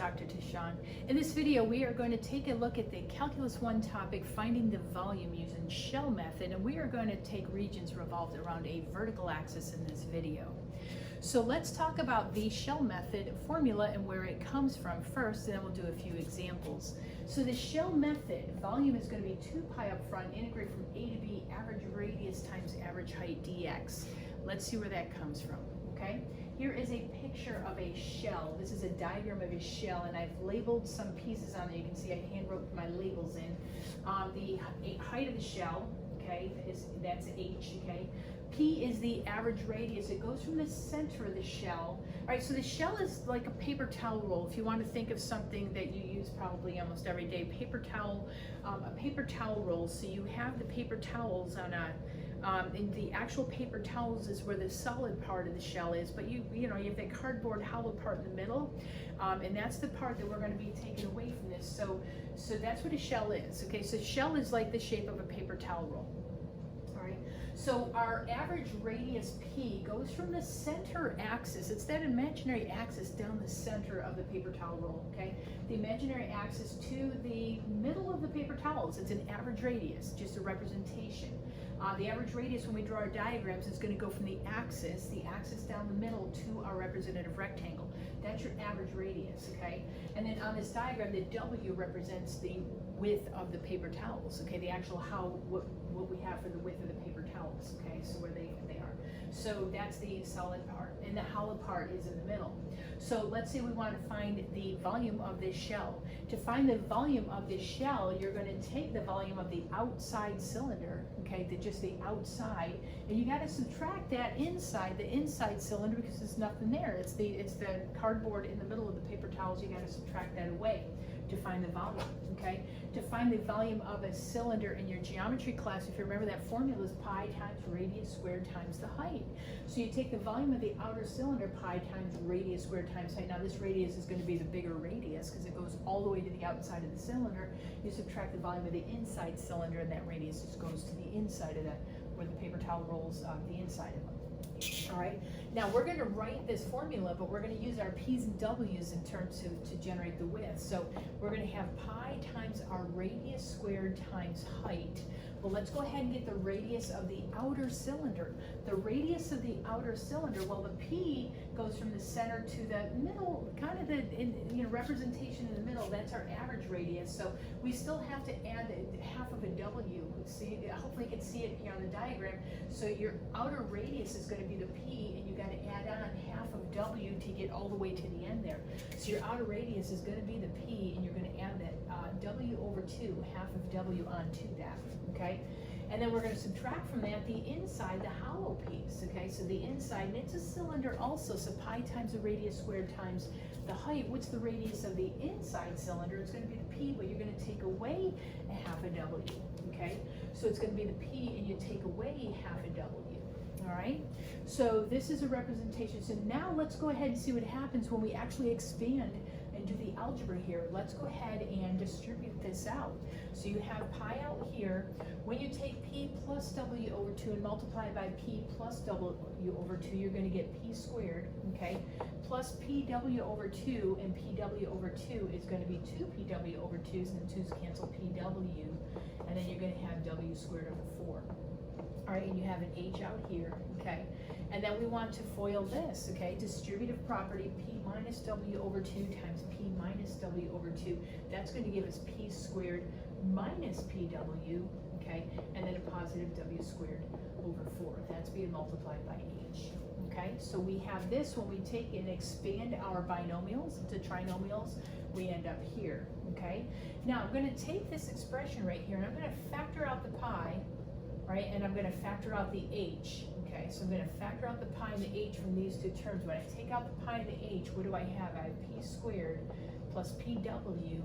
Dr. Tishan. In this video, we are going to take a look at the Calculus 1 topic, finding the volume using shell method, and we are going to take regions revolved around a vertical axis in this video. So let's talk about the shell method formula and where it comes from first, and then we'll do a few examples. So the shell method, volume is going to be 2 pi up front, integrate from A to B, average radius times average height dx. Let's see where that comes from, okay? Here is a picture of a shell. This is a diagram of a shell, and I've labeled some pieces on there. You can see I hand wrote my labels in. The height of the shell, okay, that's h, okay? P is the average radius. It goes from the center of the shell. All right, so the shell is like a paper towel roll. If you want to think of something that you use probably almost every day, paper towel, a paper towel roll. So you have the paper towels on a, and the actual paper towels is where the solid part of the shell is, but you know, you have that cardboard hollow part in the middle, and that's the part that we're going to be taking away from this. So that's what a shell is. Okay, so shell is like the shape of a paper towel roll. So our average radius P goes from the center axis, it's that imaginary axis down the center of the paper towel roll, okay? The imaginary axis to the middle of the paper towels, it's an average radius, just a representation. The average radius when we draw our diagrams is going to go from the axis down the middle to our representative rectangle. That's your average radius, okay? And then on this diagram, the W represents the width of the paper towels, okay? The actual what we have for the width of the paper towels, okay? So where they are. So that's the solid part, and the hollow part is in the middle. So let's say we want to find the volume of this shell. To find the volume of this shell, you're going to take the volume of the outside cylinder, okay, just the outside, and you got to subtract that inside, the inside cylinder, because there's nothing there. It's the cardboard in the middle of the paper towels. You got to subtract that away to find the volume, okay? To find the volume of a cylinder in your geometry class, if you remember, that formula is pi times radius squared times the height. So you take the volume of the outer cylinder, pi times radius squared times height. Now this radius is going to be the bigger radius because it goes all the way to the outside of the cylinder. You subtract the volume of the inside cylinder, and that radius just goes to the inside of that, where the paper towel rolls the inside of them. All right, now we're going to write this formula, but we're going to use our P's and W's in terms to generate the width. So we're going to have pi times our radius squared times height. Well, let's go ahead and get the radius of the outer cylinder. The radius of the outer cylinder, well, the P goes from the center to the middle, kind of the representation in the middle. That's our average radius. So we still have to add half of a W. See, hopefully you can see it here on the diagram. So your outer radius is going to be the P, and you got to add on half of W to get all the way to the end there. So your outer radius is going to be the P, and you're going to add that W over 2, half of W onto that, okay? And then we're going to subtract from that the inside, the hollow piece, okay? So the inside, and it's a cylinder also, so pi times the radius squared times the height. What's the radius of the inside cylinder? It's going to be the P, but you're going to take away a half a W, okay? So it's going to be the P, and you take away half a W. All right, so this is a representation. So now let's go ahead and see what happens when we actually expand and do the algebra here. Let's go ahead and distribute this out. So you have pi out here. When you take P plus W over 2 and multiply by P plus W over 2, you're going to get P squared, okay? Plus PW over 2, and PW over 2 is going to be 2 PW over 2s, and the 2's cancel PW, and then you're going to have W squared over 4. All right, and you have an H out here, okay? And then we want to FOIL this, okay? Distributive property, P minus W over 2 times P minus W over 2. That's going to give us P squared minus PW, okay? And then a positive W squared over 4. That's being multiplied by H, okay? So we have this when we take and expand our binomials into trinomials, we end up here, okay? Now I'm going to take this expression right here, and I'm going to factor out the pi, right, and I'm going to factor out the h, okay? So I'm going to factor out the pi and the h from these two terms. When I take out the pi and the h, what do I have? I have p squared plus pw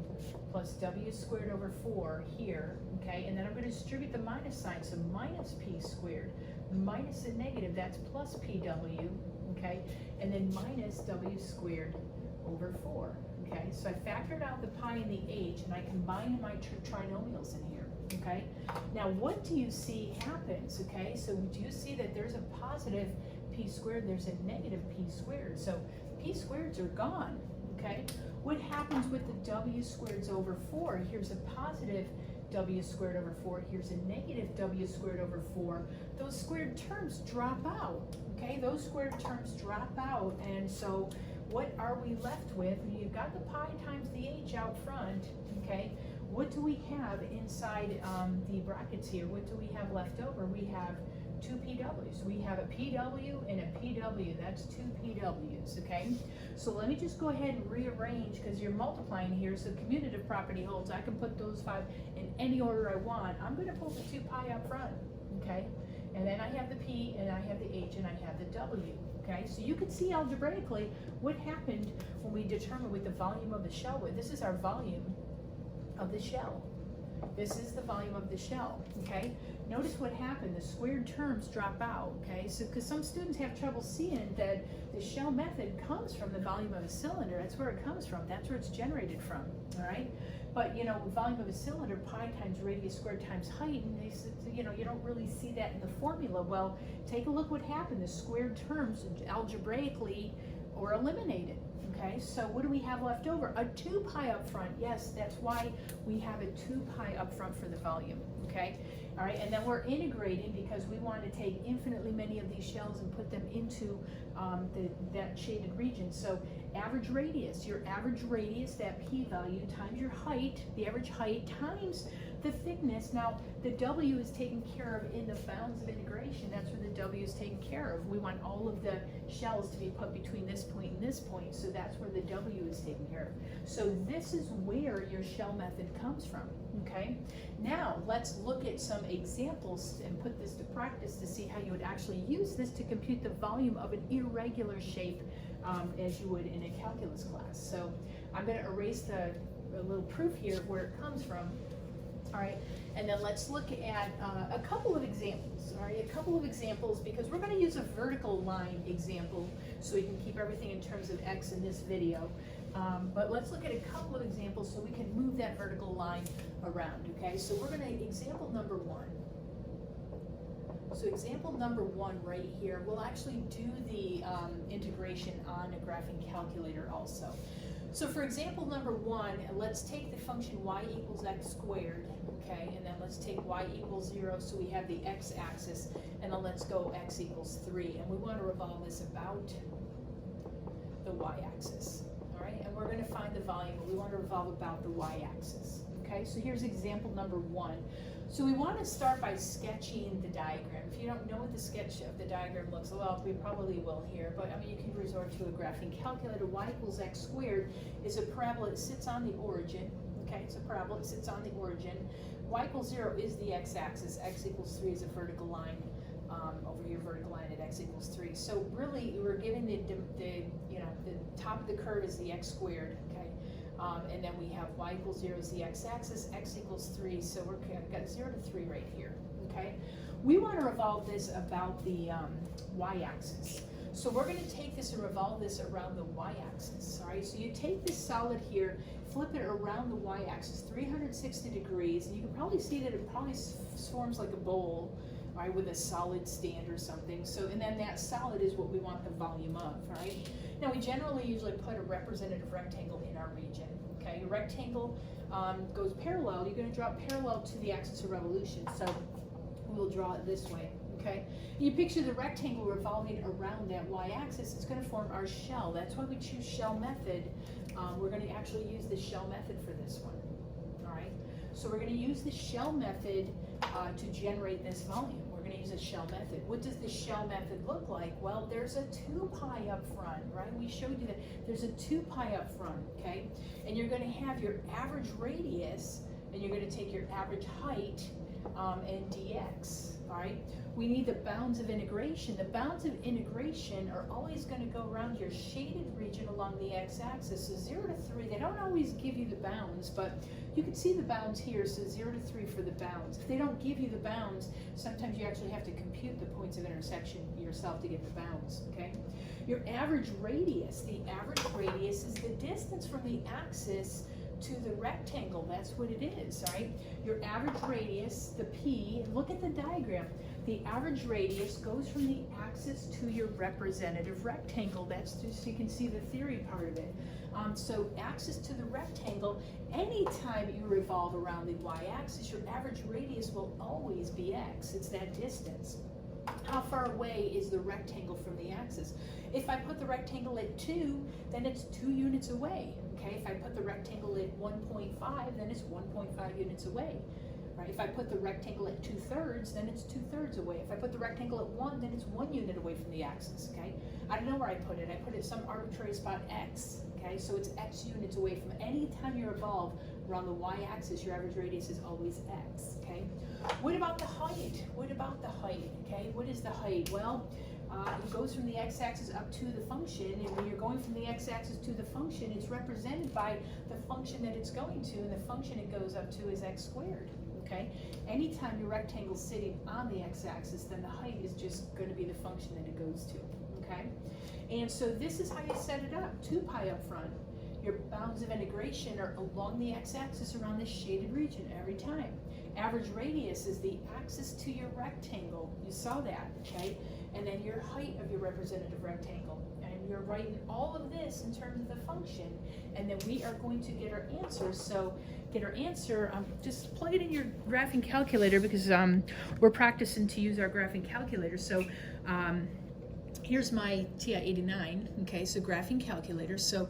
plus w squared over 4 here, okay? And then I'm going to distribute the minus sign, so minus p squared, minus a negative, that's plus pw, okay? And then minus w squared over 4, okay? So I factored out the pi and the h, and I combined my trinomials in here. Okay, now what do you see happens? Okay, so do you see that there's a positive p squared, there's a negative p squared, so p squareds are gone, okay? What happens with the w squareds over 4? Here's a positive w squared over 4. Here's a negative w squared over 4. Those squared terms drop out, okay? Those squared terms drop out, and so what are we left with? You've got the pi times the h out front, okay? What do we have inside the brackets here? What do we have left over? We have two PWs. We have a PW and a PW. That's two PWs, okay? So let me just go ahead and rearrange, because you're multiplying here, so commutative property holds. I can put those 5 in any order I want. I'm going to pull the 2 pi up front, okay? And then I have the P, and I have the H, and I have the W, okay? So you can see algebraically what happened when we determined what the volume of the shell was. This is our volume of the shell. This is the volume of the shell, okay? Notice what happened, the squared terms drop out, okay? So, because some students have trouble seeing that the shell method comes from the volume of a cylinder. That's where it comes from. That's where it's generated from, all right? But, you know, volume of a cylinder, pi times radius squared times height, and they said, you know, you don't really see that in the formula. Well, take a look what happened. The squared terms algebraically were eliminated. Okay, so what do we have left over? A 2 pi up front. Yes, that's why we have a 2 pi up front for the volume. Okay, all right, and then we're integrating because we want to take infinitely many of these shells and put them into that shaded region. So average radius, your average radius, that p-value, times your height, the average height, times the thickness. Now, the W is taken care of in the bounds of integration. That's where the W is taken care of. We want all of the shells to be put between this point and this point, so that's where the W is taken care of. So this is where your shell method comes from, okay? Now, let's look at some examples and put this to practice to see how you would actually use this to compute the volume of an irregular shape as you would in a calculus class. So I'm going to erase a little proof here of where it comes from. All right, and then let's look at a couple of examples, all right, a couple of examples, because we're going to use a vertical line example so we can keep everything in terms of X in this video. But let's look at a couple of examples so we can move that vertical line around, okay? So we're going to, example number 1. So example number 1 right here, we'll actually do the integration on a graphing calculator also. So for example number 1, let's take the function y equals x squared, okay, and then let's take y equals 0, so we have the x-axis, and then let's go x equals 3, and we want to revolve this about the y-axis, all right, and we're going to find the volume, but we want to revolve about the y-axis, okay, so here's example number 1. So we want to start by sketching the diagram. If you don't know what the sketch of the diagram looks like, well, we probably will here, but I mean, you can resort to a graphing calculator. Y equals x squared is a parabola. It sits on the origin, okay? It's a parabola. It sits on the origin. Y equals 0 is the x-axis. X equals 3 is a vertical line over here, vertical line at x equals 3. So really, we're given the top of the curve is the x squared, okay? And then we have y equals 0 is the x-axis, x equals 3, so we've got 0 to 3 right here, okay? We want to revolve this about the y-axis. So we're going to take this and revolve this around the y-axis, all right? So you take this solid here, flip it around the y-axis 360 degrees, and you can probably see that it probably forms like a bowl, right, with a solid stand or something. So, and then that solid is what we want the volume of, right? Now, we generally usually put a representative rectangle in our region, okay? Your rectangle goes parallel. You're going to draw it parallel to the axis of revolution, so we'll draw it this way, okay? You picture the rectangle revolving around that y-axis. It's going to form our shell. That's why we choose shell method. We're going to actually use the shell method for this one, all right? So we're going to use the shell method to generate this volume. We're going to use a shell method. What does the shell method look like? Well, there's a 2 pi up front, right? We showed you that there's a 2 pi up front, okay? And you're going to have your average radius, and you're going to take your average height and dx, all right? We need the bounds of integration. The bounds of integration are always going to go around your shaded region along the x-axis. So 0 to 3, they don't always give you the bounds, but you can see the bounds here, so 0 to 3 for the bounds. If they don't give you the bounds, sometimes you actually have to compute the points of intersection yourself to get the bounds, okay? Your average radius, the average radius is the distance from the axis to the rectangle. That's what it is, all right? Your average radius, the P, look at the diagram. The average radius goes from the axis to your representative rectangle. That's just so you can see the theory part of it. So axis to the rectangle, anytime you revolve around the y-axis, your average radius will always be x. It's that distance. How far away is the rectangle from the axis? If I put the rectangle at 2, then it's 2 units away. Okay, if I put the rectangle at 1.5, then it's 1.5 units away. Right? If I put the rectangle at 2/3, then it's 2/3 away. If I put the rectangle at 1, then it's 1 unit away from the axis. Okay, I don't know where I put it. I put it at some arbitrary spot x. Okay, so it's x units away from any time you revolve around the y-axis. Your average radius is always x. Okay, what about the height? What about the height? Okay, what is the height? Well, it goes from the x-axis up to the function, and when you're going from the x-axis to the function, it's represented by the function that it's going to, and the function it goes up to is x squared. Okay, anytime your rectangle is sitting on the x-axis, then the height is just going to be the function that it goes to. Okay, and so this is how you set it up. 2 pi up front. Your bounds of integration are along the x-axis around this shaded region every time. Average radius is the axis to your rectangle. You saw that, okay? And then your height of your representative rectangle. And you're writing all of this in terms of the function. And then we are going to get our answer. So get our answer, just plug it in your graphing calculator because we're practicing to use our graphing calculator. So here's my TI-89, okay, so graphing calculator. So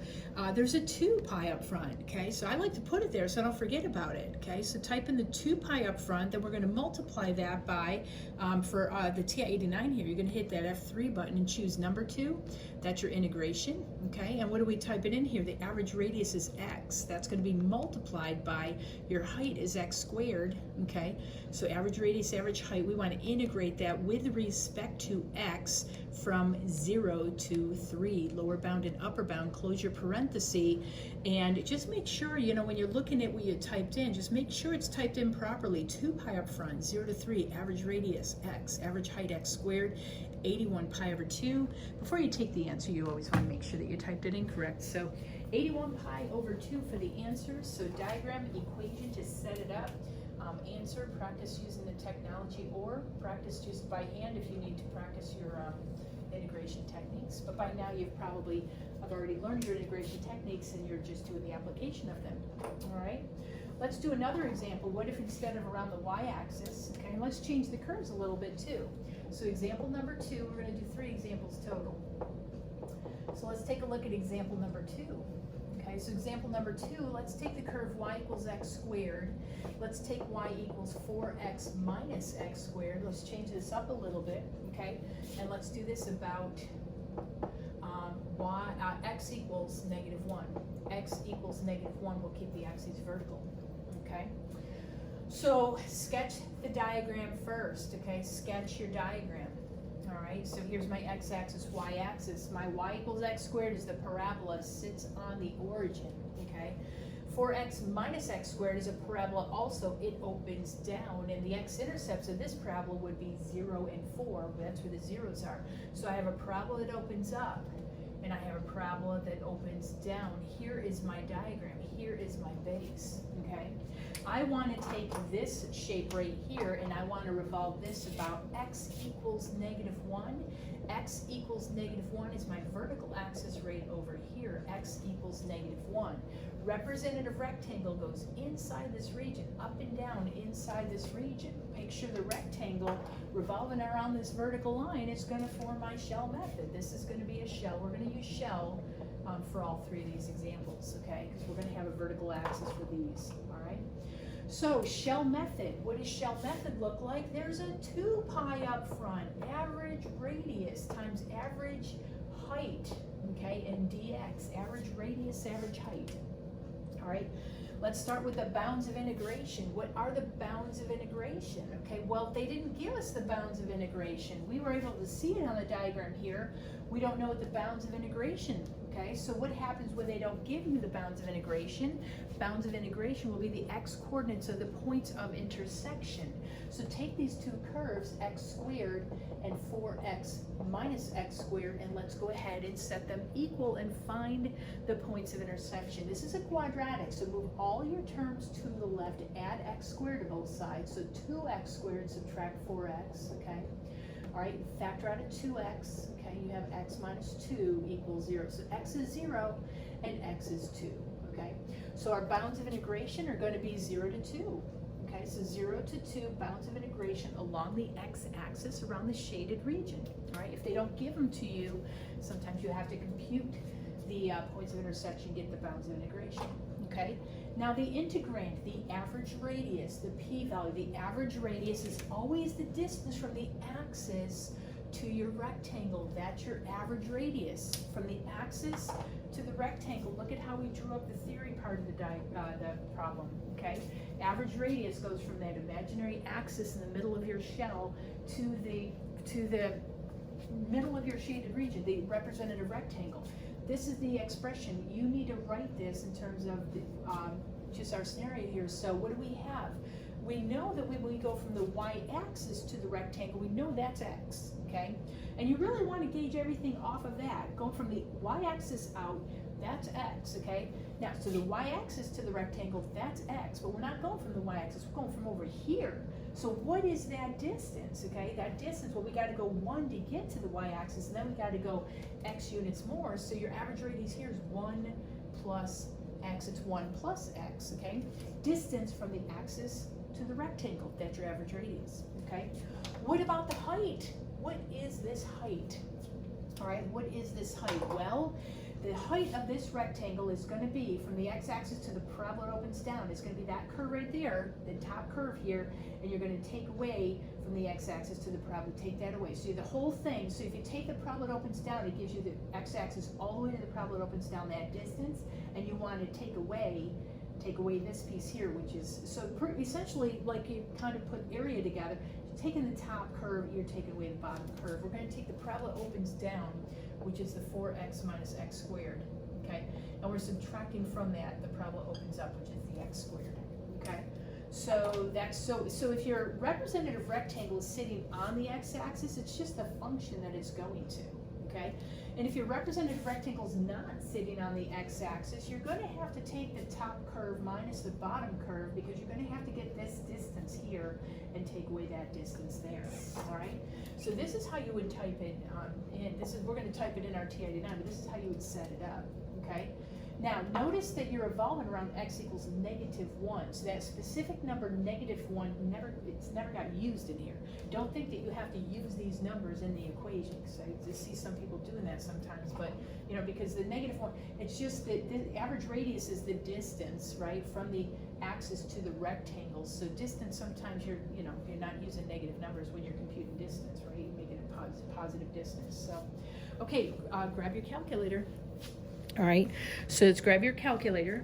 there's a 2 pi up front, okay, so I like to put it there so I don't forget about it, okay. So type in the 2 pi up front, then we're going to multiply that by, for the TI-89 here, you're going to hit that F3 button and choose number 2. That's your integration, okay, and what do we type it in here? The average radius is x. That's going to be multiplied by your height is x squared, okay. So average radius, average height, we want to integrate that with respect to x from 0 to 3, lower bound and upper bound, close your parenthesis, and just make sure, you know, when you're looking at what you typed in, just make sure it's typed in properly. 2 pi up front, 0 to 3, average radius, x, average height, x squared, 81 pi over 2. Before you take the answer, you always want to make sure that you typed it in correct. So 81 pi over 2 for the answer. So diagram, equation to set it up. Answer, practice using the technology, or practice just by hand if you need to practice your integration techniques. But by now you've probably have already learned your integration techniques and you're just doing the application of them. All right, let's do another example. What if instead of around the y-axis, okay, let's change the curves a little bit too. So example number 2, we're going to do 3 examples total. So let's take a look at example number 2. Okay, so example number 2, let's take the curve y equals x squared. Let's take y equals 4x minus x squared. Let's change this up a little bit, okay? And let's do this about x equals -1. X equals -1, we'll keep the axes vertical, okay? So sketch the diagram first, okay? Sketch your diagram. All right, so here's my x-axis, y-axis. My y equals x squared is the parabola, sits on the origin, okay? 4x minus x squared is a parabola also, it opens down, and the x-intercepts of this parabola would be 0 and 4, that's where the zeros are. So I have a parabola that opens up, and I have a parabola that opens down. Here is my diagram, here is my base, okay? I want to take this shape right here and I want to revolve this about x equals -1. X equals -1 is my vertical axis right over here. X equals -1. Representative rectangle goes inside this region, up and down inside this region. Make sure the rectangle revolving around this vertical line is going to form my shell method. This is going to be a shell. We're going to use shell for all 3 of these examples, okay? Because we're going to have a vertical axis for these, all right? So shell method, what does shell method look like? There's a 2 pi up front, average radius times average height, okay, and dx, average radius, average height. All right, let's start with the bounds of integration. What are the bounds of integration? Okay, well, they didn't give us the bounds of integration. We were able to see it on the diagram here. We don't know what the bounds of integration. Okay, so what happens when they don't give you the bounds of integration? Bounds of integration will be the x coordinates of the points of intersection. So take these 2 curves, x squared and 4x minus x squared, and let's go ahead and set them equal and find the points of intersection. This is a quadratic, so move all your terms to the left, add x squared to both sides. So 2x squared subtract 4x, okay? All right, factor out of 2x, okay, you have x minus 2 equals 0. So x is 0 and x is 2, okay? So our bounds of integration are going to be 0 to 2, okay? So 0 to 2 bounds of integration along the x-axis around the shaded region, all right? If they don't give them to you, sometimes you have to compute the points of intersection, get the bounds of integration, okay? Now the integrand, the average radius, the p-value, the average radius is always the distance from the axis to your rectangle. That's your average radius. From the axis to the rectangle, look at how we drew up the theory part of the problem, okay? Average radius goes from that imaginary axis in the middle of your shell to the middle of your shaded region, the representative rectangle. This is the expression. You need to write this in terms of the, just our scenario here. So what do we have? We know that when we go from the y-axis to the rectangle, we know that's x, okay? And you really want to gauge everything off of that. Going from the y-axis out, that's x, okay? Now, so the y-axis to the rectangle, that's x, but we're not going from the y-axis, we're going from over here. So what is that distance, okay? That distance, well, we got to go 1 to get to the y-axis, and then we got to go x units more. So your average radius here is 1 plus x. It's 1 plus x, okay? Distance from the axis to the rectangle, that's your average radius, okay? What about the height? What is this height? All right, what is this height? Well, the height of this rectangle is going to be from the x-axis to the parabola that opens down. It's going to be that curve right there, the top curve here, and you're going to take away from the x-axis to the parabola, take that away. So the whole thing, so if you take the parabola that opens down, it gives you the x-axis all the way to the parabola that opens down that distance, and you want to take away this piece here, which is, so essentially like you kind of put area together. You're taking the top curve, you're taking away the bottom curve. We're going to take the parabola that opens down, which is the 4x minus x squared, okay? And we're subtracting from that the parabola opens up, which is the x squared, okay? So that's, so if your representative rectangle is sitting on the x-axis, it's just the function that it's going to, okay? And if your representative rectangle is not sitting on the x-axis, you're going to have to take the top curve minus the bottom curve, because you're going to have to get this distance here and take away that distance there, all right? So this is how you would type it in. We're going to type it in our TI-89, but this is how you would set it up, okay? Now, notice that you're revolving around x equals -1. So that specific number, -1, it's never got used in here. Don't think that you have to use these numbers in the equation. So I just see some people doing that sometimes, but you know, because the -1, it's just that the average radius is the distance, right, from the axis to the rectangle. So distance, sometimes you're not using negative numbers when you're computing distance, right? You're making a positive distance. So, okay, grab your calculator. All right, so let's grab your calculator,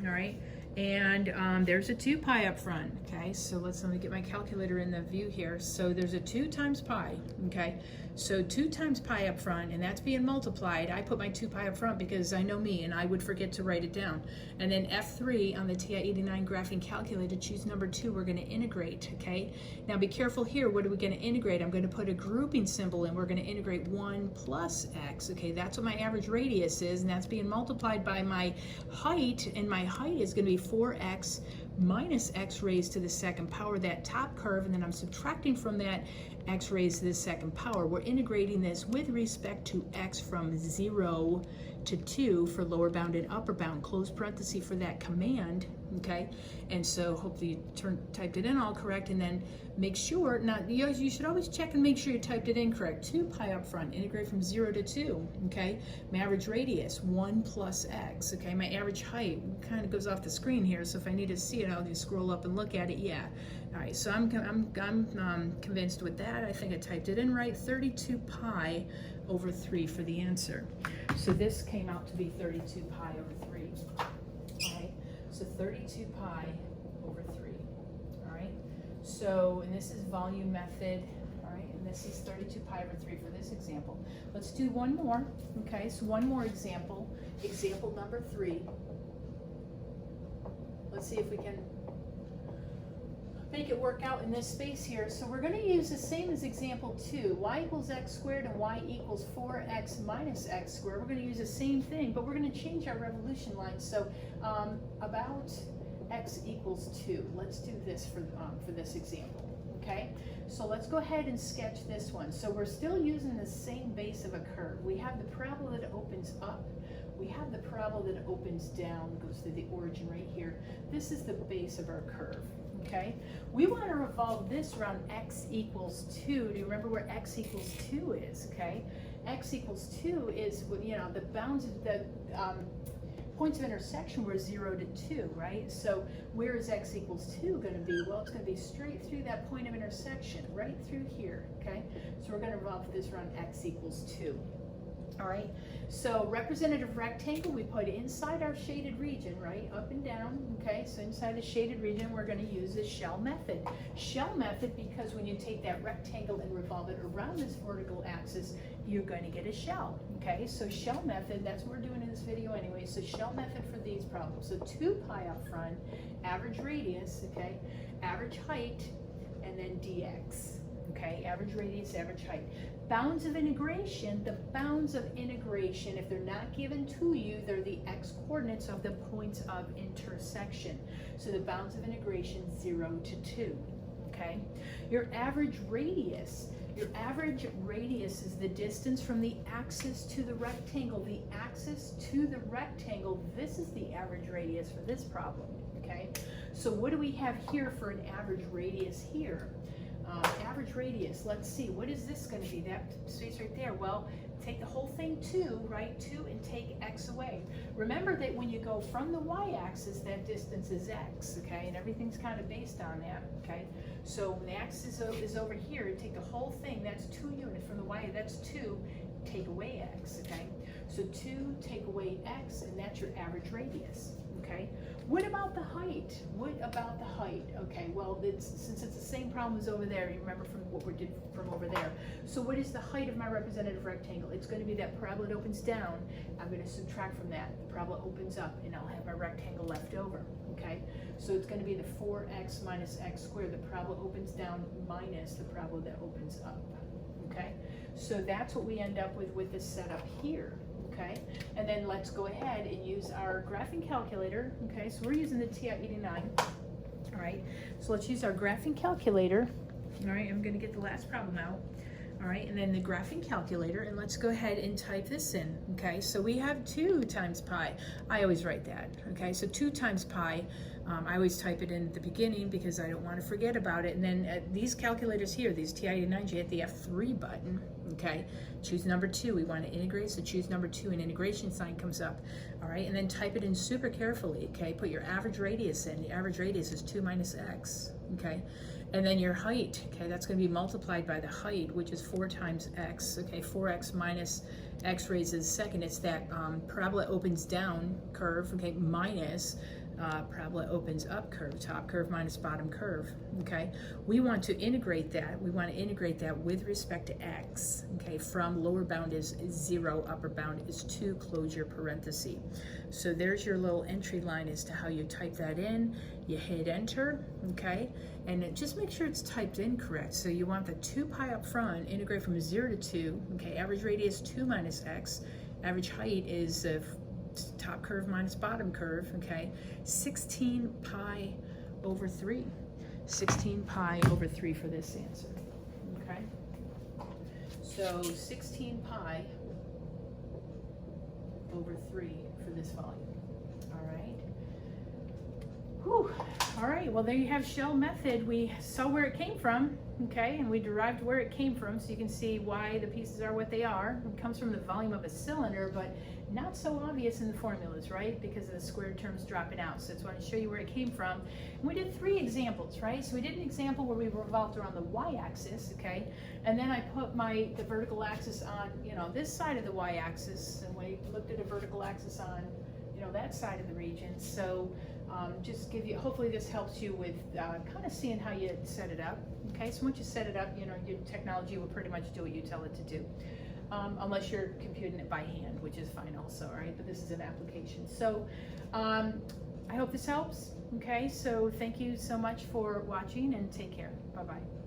all right, and there's a 2 pi up front, okay, so let me get my calculator in the view here. So there's a 2 times pi, okay, so 2 times pi up front, and that's being multiplied. I put my 2 pi up front because I know me, and I would forget to write it down. And then F3 on the TI-89 graphing calculator, choose number 2, we're going to integrate, okay. Now be careful here, what are we going to integrate? I'm going to put a grouping symbol in. We're going to integrate 1 plus x, okay, that's what my average radius is, and that's being multiplied by my height, and my height is going to be 4x minus x raised to the second power, that top curve, and then I'm subtracting from that x raised to the second power. We're integrating this with respect to x from 0 to 2 for lower bound and upper bound, close parenthesis for that command, okay? And so hopefully you typed it in all correct, and then make sure, you should always check and make sure you typed it in correct. 2 pi up front, integrate from 0 to 2, okay? My average radius, 1 plus x, okay? My average height kind of goes off the screen here, so if I need to see it, I'll just scroll up and look at it, yeah. All right, so I'm convinced with that. I think I typed it in right, 32 pi over 3 for the answer. So this came out to be 32 pi over 3, all right? So 32 pi over 3, all right? So, and this is volume method, all right? And this is 32 pi over 3 for this example. Let's do one more, okay? So one more example, example number 3. Let's see if we can make it work out in this space here. So we're going to use the same as example 2, y equals x squared and y equals 4x minus x squared. We're going to use the same thing, but we're going to change our revolution line. So about x equals 2. Let's do this for this example. okay? So let's go ahead and sketch this one. So we're still using the same base of a curve. We have the parabola that opens up. We have the parabola that opens down, goes to the origin right here. This is the base of our curve, okay? We want to revolve this around x equals 2. Do you remember where x equals 2 is, okay? X equals 2 is, you know, the bounds of the points of intersection were 0 to 2, right? So where is x equals 2 going to be? Well, it's going to be straight through that point of intersection, right through here, okay? So we're going to revolve this around x equals 2. All right, so representative rectangle, we put inside our shaded region, right, up and down, okay? So inside the shaded region, we're going to use the shell method. Shell method because when you take that rectangle and revolve it around this vertical axis, you're going to get a shell, okay? So shell method, that's what we're doing in this video anyway. So shell method for these problems. So 2 pi up front, average radius, okay, average height, and then dx. Okay, average radius, average height. Bounds of integration, the bounds of integration, if they're not given to you, they're the x-coordinates of the points of intersection. So the bounds of integration, 0 to 2, okay? Your average radius is the distance from the axis to the rectangle. The axis to the rectangle, this is the average radius for this problem, okay? So what do we have here for an average radius here? Average radius, let's see, what is this going to be? That space right there. Well, take the whole thing 2, right? 2 and take x away. Remember that when you go from the y-axis, that distance is x, okay? And everything's kind of based on that, okay? So when the axis is over here, take the whole thing, that's 2 units. From the y, that's 2, take away x, okay? So 2, take away x, and that's your average radius, okay? What about the height? What about the height? Okay, well, since it's the same problem as over there, you remember from what we did from over there. So what is the height of my representative rectangle? It's going to be that parabola that opens down. I'm going to subtract from that. The parabola opens up, and I'll have my rectangle left over, okay? So it's going to be the 4x minus x squared. The parabola opens down minus the parabola that opens up, okay? So that's what we end up with this setup here. Okay, and then let's go ahead and use our graphing calculator. Okay, so we're using the TI-89. All right, so let's use our graphing calculator. All right, I'm going to get the last problem out. All right, and then the graphing calculator, and let's go ahead and type this in. Okay, so we have 2 times pi. I always write that. Okay, so 2 times pi. I always type it in at the beginning because I don't want to forget about it. And then these calculators here, these TI-89s, you hit the F3 button. Okay, choose number 2. We want to integrate, so choose number 2, and integration sign comes up. All right, and then type it in super carefully. Okay, put your average radius in. The average radius is 2 minus x. Okay, and then your height. Okay, that's going to be multiplied by the height, which is 4 times x. Okay, 4x minus x raised to the second. It's that parabola opens down curve. Okay, minus parabola opens up curve, top curve minus bottom curve, okay? We want to integrate that. We want to integrate that with respect to x, okay? From lower bound is 0, upper bound is 2, close your parenthesis. So there's your little entry line as to how you type that in. You hit enter, okay? And just make sure it's typed in correct. So you want the 2 pi up front, integrate from 0 to 2, okay? Average radius 2 minus x. Average height is top curve minus bottom curve, okay? 16 pi over 3. 16 pi over 3 for this answer, okay? So 16 pi over 3 for this volume, all right? Whew. All right, well, there you have shell method. We saw where it came from, okay, and we derived where it came from, so you can see why the pieces are what they are. It comes from the volume of a cylinder, but not so obvious in the formulas, right, because of the squared terms dropping out. So I just want to show you where it came from. And we did 3 examples, right? So we did an example where we revolved around the y-axis, okay, and then I put the vertical axis on, you know, this side of the y-axis, and we looked at a vertical axis on, you know, that side of the region. So just give you, hopefully this helps you with kind of seeing how you set it up, okay? So once you set it up, you know, your technology will pretty much do what you tell it to do. Unless you're computing it by hand, which is fine also, all right? But this is an application. So I hope this helps, okay? So thank you so much for watching, and take care. Bye-bye.